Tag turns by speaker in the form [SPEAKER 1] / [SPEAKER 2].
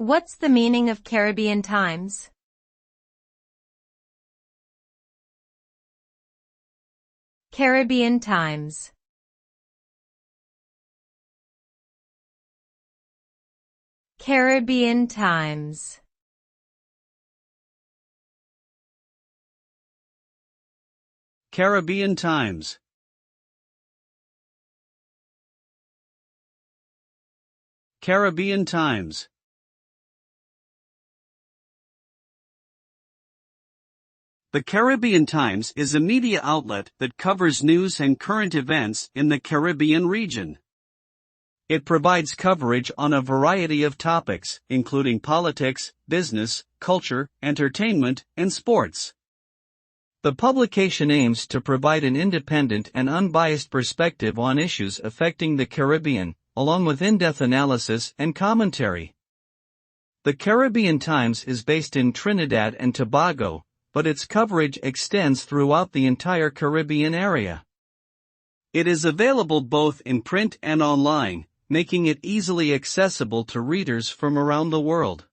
[SPEAKER 1] What's the meaning of Caribbean Times? Caribbean Times. Caribbean Times.
[SPEAKER 2] Caribbean Times. Caribbean Times. The Caribbean Times is a media outlet that covers news and current events in the Caribbean region. It provides coverage on a variety of topics, including politics, business, culture, entertainment, and sports. The publication aims to provide an independent and unbiased perspective on issues affecting the Caribbean, along with in-depth analysis and commentary. The Caribbean Times is based in Trinidad and Tobago, but its coverage extends throughout the entire Caribbean area. It is available both in print and online, making it easily accessible to readers from around the world.